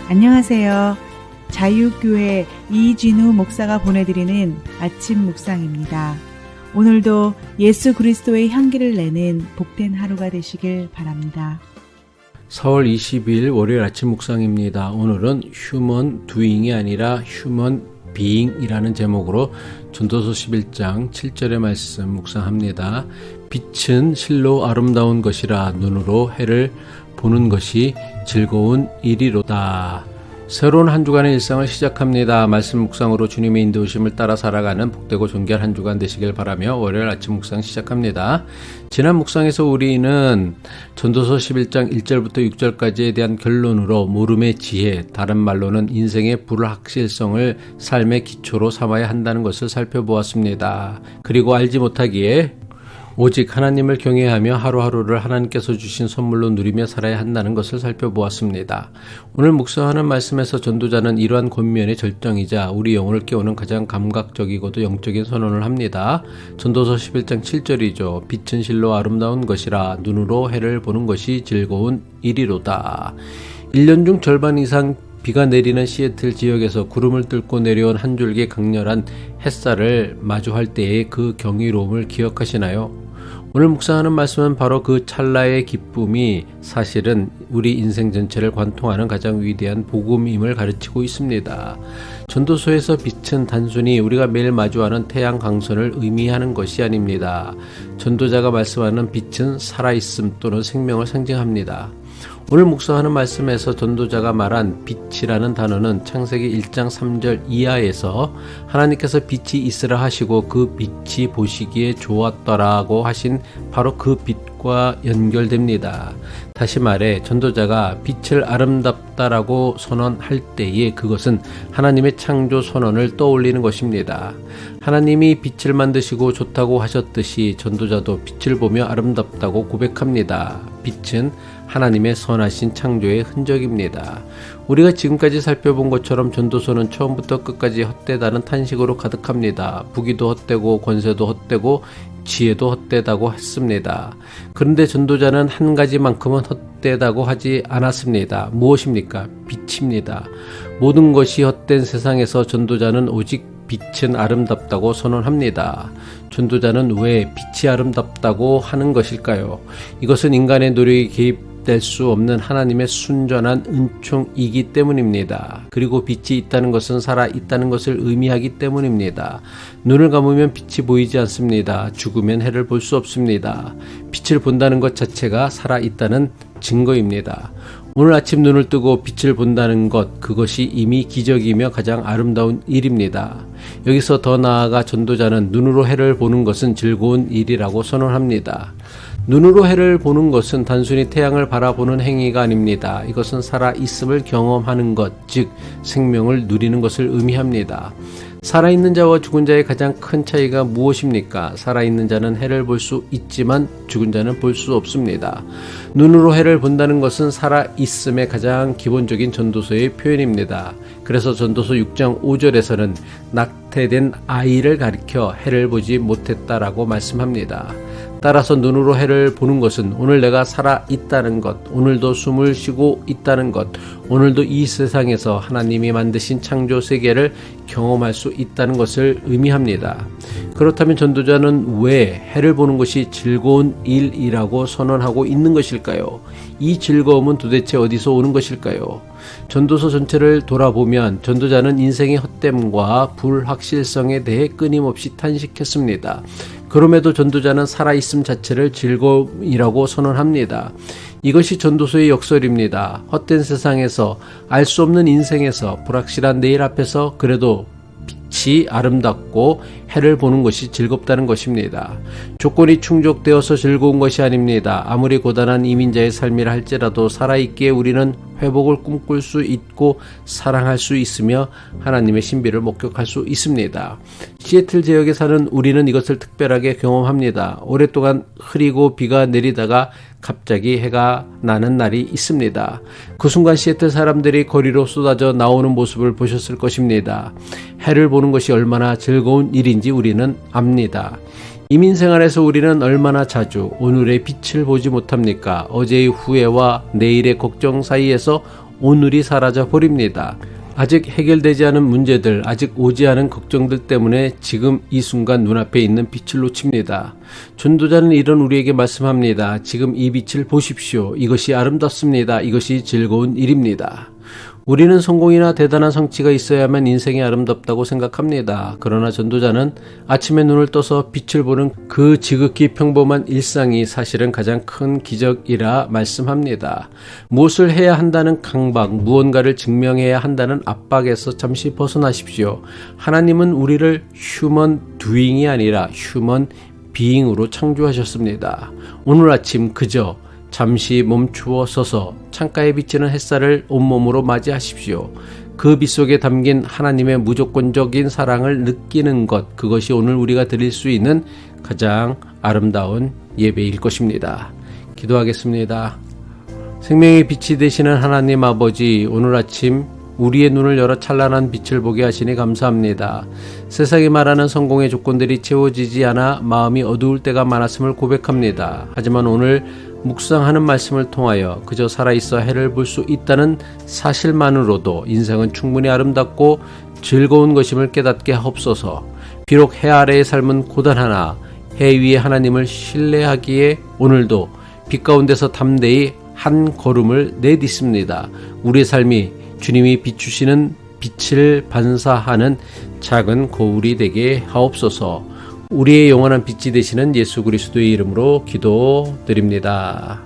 안녕하세요. 자유교회 이진우 목사가 보내드리는 아침 묵상입니다. 오늘도 예수 그리스도의 향기를 내는 복된 하루가 되시길 바랍니다. 4월 22일 월요일 아침 묵상입니다. 오늘은 휴먼 두잉이 아니라 휴먼 비잉이라는 제목으로 전도서 11장 7절의 말씀 묵상합니다. 빛은 실로 아름다운 것이라 눈으로 해를 보는 것이 즐거운 일이로다. 새로운 한 주간의 일상을 시작합니다. 말씀 묵상으로 주님의 인도우심을 따라 살아가는 복되고 존귀한 한 주간 되시길 바라며 월요일 아침 묵상 시작합니다. 지난 묵상에서 우리는 전도서 11장 1절부터 6절까지에 대한 결론으로 모름의 지혜, 다른 말로는 인생의 불확실성을 삶의 기초로 삼아야 한다는 것을 살펴보았습니다. 그리고 알지 못하기에 오직 하나님을 경외하며 하루하루를 하나님께서 주신 선물로 누리며 살아야 한다는 것을 살펴보았습니다. 오늘 묵상하는 말씀에서 전도자는 이러한 권면의 절정이자 우리 영혼을 깨우는 가장 감각적이고도 영적인 선언을 합니다. 전도서 11장 7절이죠. 빛은 실로 아름다운 것이라 눈으로 해를 보는 것이 즐거운 일이로다. 1년 중 절반 이상 비가 내리는 시애틀 지역에서 구름을 뚫고 내려온 한 줄기 강렬한 햇살을 마주할 때의 그 경이로움을 기억하시나요? 오늘 묵상하는 말씀은 바로 그 찰나의 기쁨이 사실은 우리 인생 전체를 관통하는 가장 위대한 복음임을 가르치고 있습니다. 전도서에서 빛은 단순히 우리가 매일 마주하는 태양 강선을 의미하는 것이 아닙니다. 전도자가 말씀하는 빛은 살아있음 또는 생명을 상징합니다. 오늘 묵상하는 말씀에서 전도자가 말한 빛이라는 단어는 창세기 1장 3절 이하에서 하나님께서 빛이 있으라 하시고 그 빛이 보시기에 좋았더라고 하신 바로 그 빛과 연결됩니다. 다시 말해 전도자가 빛을 아름답다라고 선언할 때에 그것은 하나님의 창조 선언을 떠올리는 것입니다. 하나님이 빛을 만드시고 좋다고 하셨듯이 전도자도 빛을 보며 아름답다고 고백합니다. 빛은 하나님의 선하신 창조의 흔적입니다. 우리가 지금까지 살펴본 것처럼 전도서는 처음부터 끝까지 헛되다는 탄식으로 가득합니다. 부귀도 헛되고 권세도 헛되고 지혜도 헛되다고 했습니다. 그런데 전도자는 한 가지만큼은 헛되다고 하지 않았습니다. 무엇입니까? 빛입니다. 모든 것이 헛된 세상에서 전도자는 오직 빛은 아름답다고 선언합니다. 전도자는 왜 빛이 아름답다고 하는 것일까요? 이것은 인간의 노력이 개입될 수 없는 하나님의 순전한 은총이기 때문입니다. 그리고 빛이 있다는 것은 살아 있다는 것을 의미하기 때문입니다. 눈을 감으면 빛이 보이지 않습니다. 죽으면 해를 볼 수 없습니다. 빛을 본다는 것 자체가 살아 있다는 증거입니다. 오늘 아침 눈을 뜨고 빛을 본다는 것, 그것이 이미 기적이며 가장 아름다운 일입니다. 여기서 더 나아가 전도자는 눈으로 해를 보는 것은 즐거운 일이라고 선언합니다. 눈으로 해를 보는 것은 단순히 태양을 바라보는 행위가 아닙니다. 이것은 살아있음을 경험하는 것, 즉 생명을 누리는 것을 의미합니다. 살아있는 자와 죽은 자의 가장 큰 차이가 무엇입니까? 살아있는 자는 해를 볼 수 있지만 죽은 자는 볼 수 없습니다. 눈으로 해를 본다는 것은 살아있음의 가장 기본적인 전도서의 표현입니다. 그래서 전도서 6장 5절에서는 낙태된 아이를 가리켜 해를 보지 못했다라고 말씀합니다. 따라서 눈으로 해를 보는 것은 오늘 내가 살아있다는 것, 오늘도 숨을 쉬고 있다는 것, 오늘도 이 세상에서 하나님이 만드신 창조 세계를 경험할 수 있다는 것을 의미합니다. 그렇다면 전도자는 왜 해를 보는 것이 즐거운 일이라고 선언하고 있는 것일까요? 이 즐거움은 도대체 어디서 오는 것일까요? 전도서 전체를 돌아보면 전도자는 인생의 헛됨과 불확실성에 대해 끊임없이 탄식했습니다. 그럼에도 전도자는 살아있음 자체를 즐거움이라고 선언합니다. 이것이 전도서의 역설입니다. 헛된 세상에서, 알 수 없는 인생에서, 불확실한 내일 앞에서 그래도 빛이 아름답고 해를 보는 것이 즐겁다는 것입니다. 조건이 충족되어서 즐거운 것이 아닙니다. 아무리 고단한 이민자의 삶이라 할지라도 살아있기에 우리는 회복을 꿈꿀 수 있고 사랑할 수 있으며 하나님의 신비를 목격할 수 있습니다. 시애틀 지역에 사는 우리는 이것을 특별하게 경험합니다. 오랫동안 흐리고 비가 내리다가 갑자기 해가 나는 날이 있습니다. 그 순간 시애틀 사람들이 거리로 쏟아져 나오는 모습을 보셨을 것입니다. 해를 보는 것이 얼마나 즐거운 일인지 우리는 압니다. 이민생활에서 우리는 얼마나 자주 오늘의 빛을 보지 못합니까? 어제의 후회와 내일의 걱정 사이에서 오늘이 사라져 버립니다. 아직 해결되지 않은 문제들, 아직 오지 않은 걱정들 때문에 지금 이 순간 눈앞에 있는 빛을 놓칩니다. 전도자는 이런 우리에게 말씀합니다. 지금 이 빛을 보십시오. 이것이 아름답습니다. 이것이 즐거운 일입니다. 우리는 성공이나 대단한 성취가 있어야만 인생이 아름답다고 생각합니다. 그러나 전도자는 아침에 눈을 떠서 빛을 보는 그 지극히 평범한 일상이 사실은 가장 큰 기적이라 말씀합니다. 무엇을 해야 한다는 강박, 무언가를 증명해야 한다는 압박에서 잠시 벗어나십시오. 하나님은 우리를 휴먼 두잉이 아니라 휴먼 비잉으로 창조하셨습니다. 오늘 아침 그저 잠시 멈추어 서서 창가에 비치는 햇살을 온몸으로 맞이하십시오. 그 빛 속에 담긴 하나님의 무조건적인 사랑을 느끼는 것, 그것이 오늘 우리가 드릴 수 있는 가장 아름다운 예배일 것입니다. 기도하겠습니다. 생명의 빛이 되시는 하나님 아버지, 오늘 아침 우리의 눈을 열어 찬란한 빛을 보게 하시니 감사합니다. 세상이 말하는 성공의 조건들이 채워지지 않아 마음이 어두울 때가 많았음을 고백합니다. 하지만 오늘 묵상하는 말씀을 통하여 그저 살아있어 해를 볼 수 있다는 사실만으로도 인생은 충분히 아름답고 즐거운 것임을 깨닫게 하옵소서. 비록 해 아래의 삶은 고단하나 해 위의 하나님을 신뢰하기에 오늘도 빛 가운데서 담대히 한 걸음을 내딛습니다. 우리의 삶이 주님이 비추시는 빛을 반사하는 작은 거울이 되게 하옵소서. 우리의 영원한 빛이 되시는 예수 그리스도의 이름으로 기도드립니다.